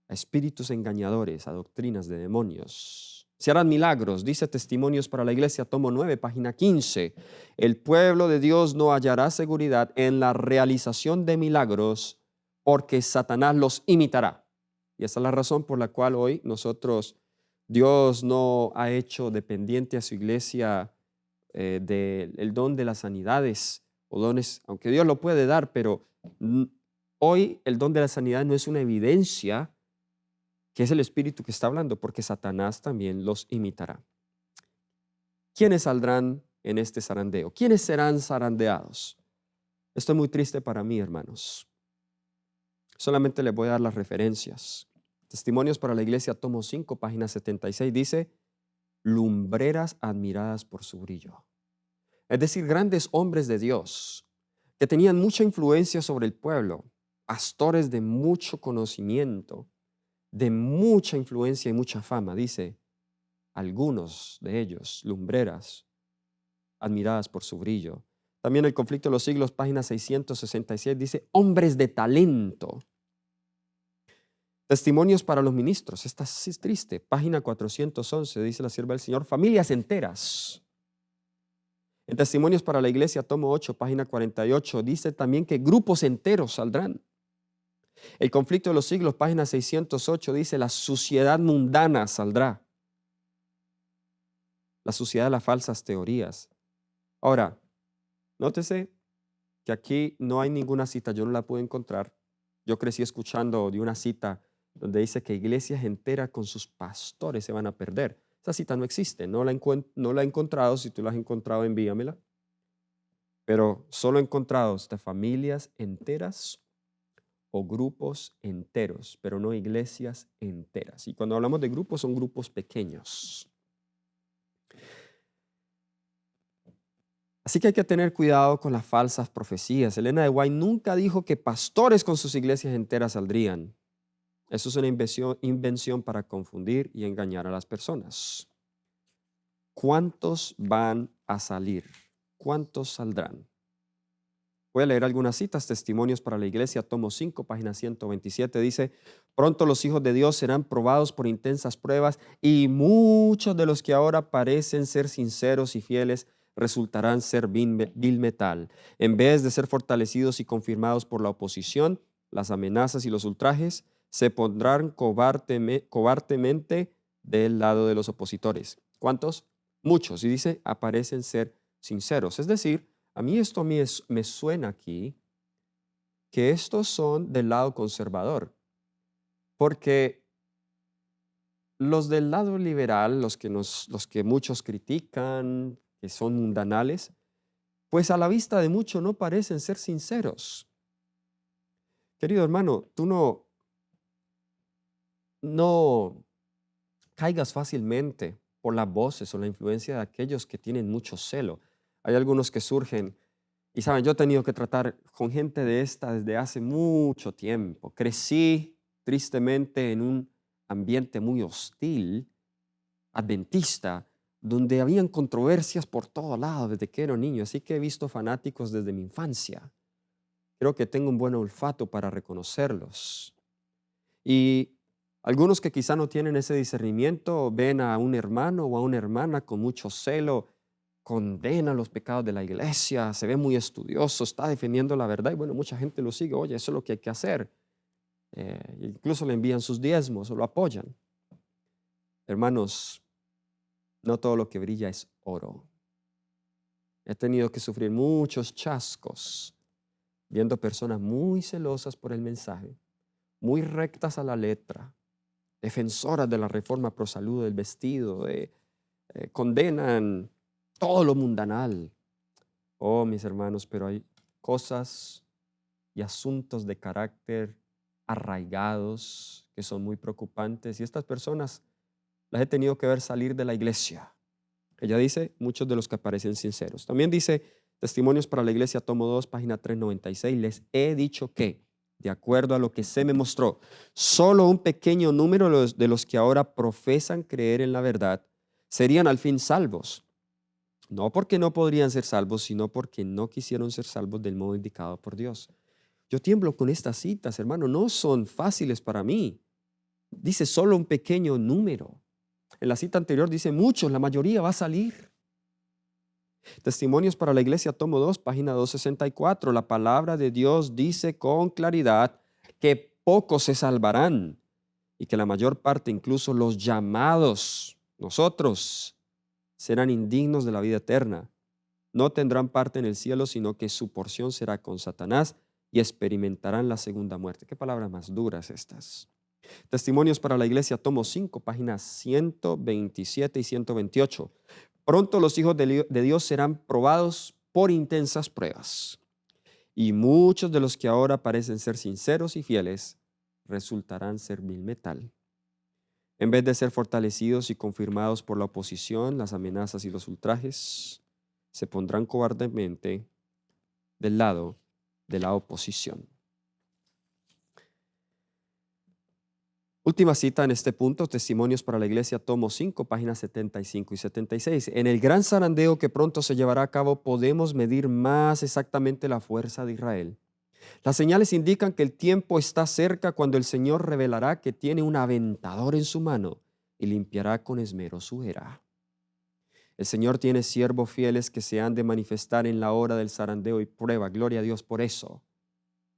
a espíritus engañadores, a doctrinas de demonios. Se harán milagros, dice Testimonios para la Iglesia, tomo 9, página 15. El pueblo de Dios no hallará seguridad en la realización de milagros porque Satanás los imitará. Y esa es la razón por la cual hoy Dios no ha hecho dependiente a su iglesia del don de las sanidades o dones, aunque Dios lo puede dar, pero hoy el don de la sanidad no es una evidencia que es el Espíritu que está hablando, porque Satanás también los imitará. ¿Quiénes saldrán en este zarandeo? ¿Quiénes serán zarandeados? Esto es muy triste para mí, hermanos. Solamente les voy a dar las referencias. Testimonios para la Iglesia, tomo 5, página 76, dice: lumbreras admiradas por su brillo. Es decir, grandes hombres de Dios que tenían mucha influencia sobre el pueblo, pastores de mucho conocimiento, de mucha influencia y mucha fama, dice, algunos de ellos, lumbreras admiradas por su brillo. También El conflicto de los siglos, página 666, dice hombres de talento. Testimonios para los ministros. Esta sí es triste. Página 411, dice la sierva del Señor, familias enteras. En Testimonios para la Iglesia, tomo 8, página 48, dice también que grupos enteros saldrán. El conflicto de los siglos, página 608, dice la suciedad mundana saldrá. La suciedad de las falsas teorías. Ahora, nótese que aquí no hay ninguna cita, yo no la pude encontrar. Yo crecí escuchando de una cita donde dice que iglesias enteras con sus pastores se van a perder. Esa cita no existe, no la he encontrado. Si tú la has encontrado, envíamela. Pero solo he encontrado de familias enteras o grupos enteros, pero no iglesias enteras. Y cuando hablamos de grupos, son grupos pequeños. Así que hay que tener cuidado con las falsas profecías. Elena de White nunca dijo que pastores con sus iglesias enteras saldrían. Eso es una invención para confundir y engañar a las personas. ¿Cuántos van a salir? ¿Cuántos saldrán? Voy a leer algunas citas. Testimonios para la Iglesia, tomo 5, página 127. Dice, pronto los hijos de Dios serán probados por intensas pruebas y muchos de los que ahora parecen ser sinceros y fieles resultarán ser vil metal. En vez de ser fortalecidos y confirmados por la oposición, las amenazas y los ultrajes, se pondrán cobardemente del lado de los opositores. ¿Cuántos? Muchos. Y dice, aparecen ser sinceros. Es decir, a mí esto me suena aquí que estos son del lado conservador, porque los del lado liberal, los que muchos critican, que son mundanales, pues a la vista de muchos no parecen ser sinceros. Querido hermano, tú no caigas fácilmente por las voces o la influencia de aquellos que tienen mucho celo. Hay algunos que surgen y saben, yo he tenido que tratar con gente de esta desde hace mucho tiempo. Crecí tristemente en un ambiente muy hostil, adventista, donde habían controversias por todo lado desde que era niño. Así que he visto fanáticos desde mi infancia. Creo que tengo un buen olfato para reconocerlos. Y algunos que quizá no tienen ese discernimiento ven a un hermano o a una hermana con mucho celo, condena los pecados de la iglesia, se ve muy estudioso, está defendiendo la verdad y bueno, mucha gente lo sigue, oye, eso es lo que hay que hacer. Incluso le envían sus diezmos o lo apoyan. Hermanos, no todo lo que brilla es oro. He tenido que sufrir muchos chascos viendo personas muy celosas por el mensaje, muy rectas a la letra, defensoras de la reforma pro salud del vestido, condenan todo lo mundanal. Oh, mis hermanos, pero hay cosas y asuntos de carácter arraigados que son muy preocupantes y estas personas las he tenido que ver salir de la iglesia. Ella dice, muchos de los que aparecen sinceros. También dice, Testimonios para la Iglesia, tomo 2, página 396, les he dicho que, de acuerdo a lo que se me mostró, solo un pequeño número de los que ahora profesan creer en la verdad serían al fin salvos. No porque no podrían ser salvos, sino porque no quisieron ser salvos del modo indicado por Dios. Yo tiemblo con estas citas, hermano, no son fáciles para mí. Dice solo un pequeño número. En la cita anterior dice muchos, la mayoría va a salir. Testimonios para la Iglesia, tomo 2, página 264. La palabra de Dios dice con claridad que pocos se salvarán y que la mayor parte, incluso los llamados, nosotros, serán indignos de la vida eterna. No tendrán parte en el cielo, sino que su porción será con Satanás y experimentarán la segunda muerte. Qué palabras más duras estas. Testimonios para la Iglesia, tomo 5, páginas 127 y 128. Pronto los hijos de Dios serán probados por intensas pruebas, y muchos de los que ahora parecen ser sinceros y fieles resultarán ser vil metal. En vez de ser fortalecidos y confirmados por la oposición, las amenazas y los ultrajes, se pondrán cobardemente del lado de la oposición. Última cita en este punto, Testimonios para la Iglesia, tomo 5, páginas 75 y 76. En el gran zarandeo que pronto se llevará a cabo, podemos medir más exactamente la fuerza de Israel. Las señales indican que el tiempo está cerca cuando el Señor revelará que tiene un aventador en su mano y limpiará con esmero su era. El Señor tiene siervos fieles que se han de manifestar en la hora del zarandeo y prueba. Gloria a Dios por eso,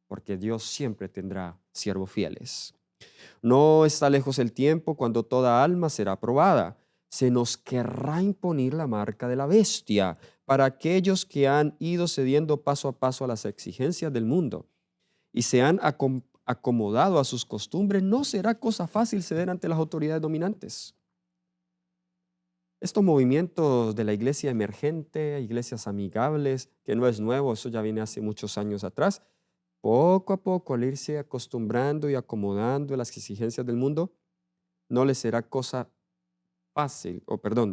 porque Dios siempre tendrá siervos fieles. No está lejos el tiempo cuando toda alma será probada. Se nos querrá imponer la marca de la bestia para aquellos que han ido cediendo paso a paso a las exigencias del mundo y se han acomodado a sus costumbres. No será cosa fácil ceder ante las autoridades dominantes. Estos movimientos de la iglesia emergente, iglesias amigables, que no es nuevo, eso ya viene hace muchos años atrás, poco a poco, al irse acostumbrando y acomodando a las exigencias del mundo, no les será cosa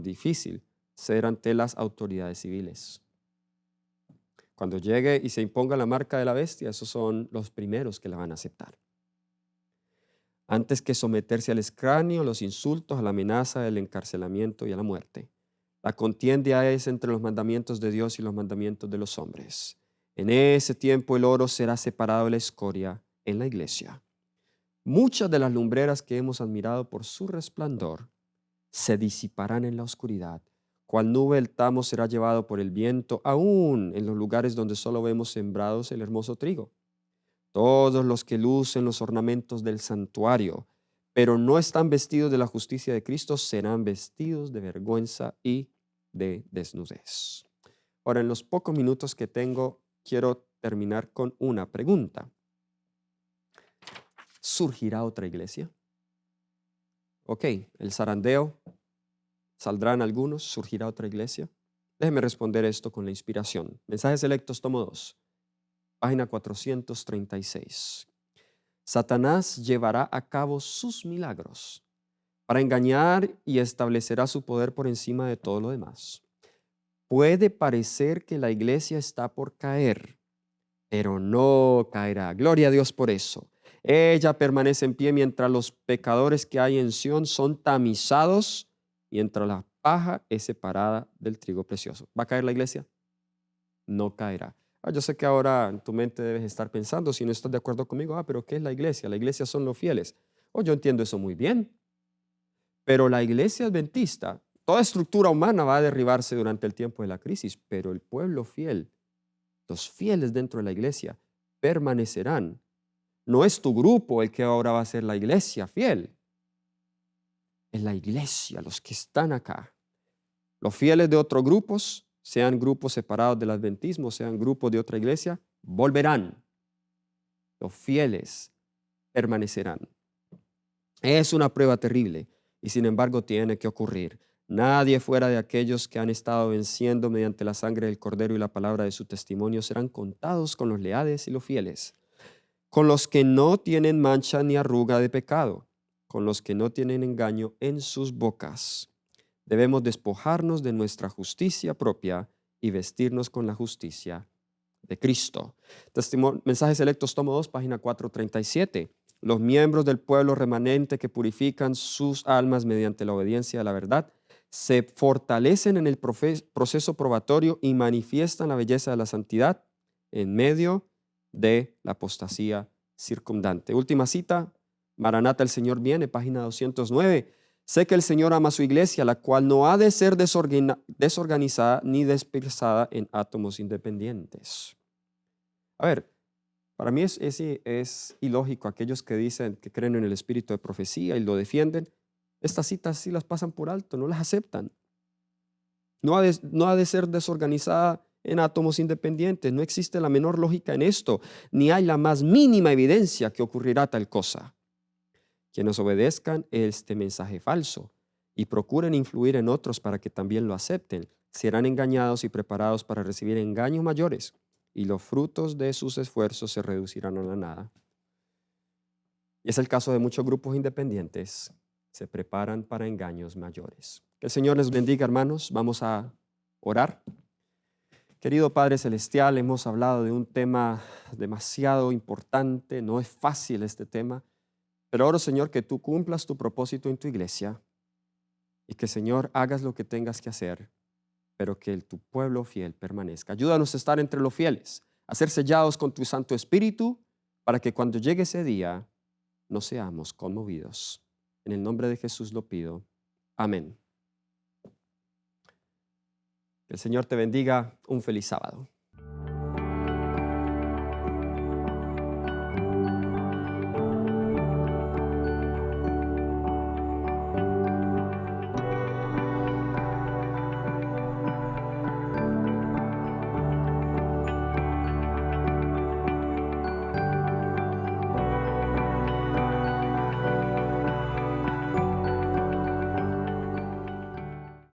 difícil ceder ante las autoridades civiles. Cuando llegue y se imponga la marca de la bestia, esos son los primeros que la van a aceptar. Antes que someterse al escarnio, los insultos, a la amenaza, el encarcelamiento y a la muerte. La contienda es entre los mandamientos de Dios y los mandamientos de los hombres. En ese tiempo el oro será separado de la escoria en la iglesia. Muchas de las lumbreras que hemos admirado por su resplandor se disiparán en la oscuridad. Cual nube el tamo será llevado por el viento, aún en los lugares donde solo vemos sembrados el hermoso trigo. Todos los que lucen los ornamentos del santuario, pero no están vestidos de la justicia de Cristo, serán vestidos de vergüenza y de desnudez. Ahora, en los pocos minutos que tengo, quiero terminar con una pregunta. ¿Surgirá otra iglesia? Ok, el zarandeo, saldrán algunos, surgirá otra iglesia. Déjeme responder esto con la inspiración. Mensajes Selectos, tomo 2, página 436. Satanás llevará a cabo sus milagros para engañar y establecerá su poder por encima de todo lo demás. Puede parecer que la iglesia está por caer, pero no caerá. Gloria a Dios por eso. Ella permanece en pie mientras los pecadores que hay en Sión son tamizados, mientras la paja es separada del trigo precioso. ¿Va a caer la iglesia? No caerá. Yo sé que ahora en tu mente debes estar pensando, si no estás de acuerdo conmigo, pero ¿qué es la iglesia? La iglesia son los fieles. Yo entiendo eso muy bien, pero la iglesia adventista, toda estructura humana va a derribarse durante el tiempo de la crisis, pero el pueblo fiel, los fieles dentro de la iglesia, permanecerán. No es tu grupo el que ahora va a ser la iglesia fiel. Es la iglesia, los que están acá. Los fieles de otros grupos, sean grupos separados del adventismo, sean grupos de otra iglesia, volverán. Los fieles permanecerán. Es una prueba terrible y sin embargo tiene que ocurrir. Nadie fuera de aquellos que han estado venciendo mediante la sangre del Cordero y la palabra de su testimonio serán contados con los leales y los fieles, con los que no tienen mancha ni arruga de pecado, con los que no tienen engaño en sus bocas. Debemos despojarnos de nuestra justicia propia y vestirnos con la justicia de Cristo. Mensajes Selectos, tomo 2, página 437. Los miembros del pueblo remanente que purifican sus almas mediante la obediencia a la verdad se fortalecen en el proceso probatorio y manifiestan la belleza de la santidad en medio de la apostasía circundante. Última cita, Maranata, el Señor viene, página 209. Sé que el Señor ama a su iglesia, la cual no ha de ser desorganizada ni dispersada en átomos independientes. A ver, para mí es ilógico aquellos que dicen que creen en el espíritu de profecía y lo defienden. Estas citas sí las pasan por alto, no las aceptan. No ha de ser desorganizada en átomos independientes. No existe la menor lógica en esto, ni hay la más mínima evidencia que ocurrirá tal cosa. Quienes obedezcan este mensaje falso y procuren influir en otros para que también lo acepten, serán engañados y preparados para recibir engaños mayores, y los frutos de sus esfuerzos se reducirán a la nada. Y es el caso de muchos grupos independientes, se preparan para engaños mayores. Que el Señor les bendiga, hermanos. Vamos a orar. Querido Padre Celestial, hemos hablado de un tema demasiado importante, no es fácil este tema, Pero oro, Señor, que tú cumplas tu propósito en tu iglesia y que, Señor, hagas lo que tengas que hacer, pero que tu pueblo fiel permanezca. Ayúdanos a estar entre los fieles, a ser sellados con tu Santo Espíritu, para que cuando llegue ese día no seamos conmovidos. En el nombre de Jesús lo pido. Amén. Que el Señor te bendiga. Un feliz sábado.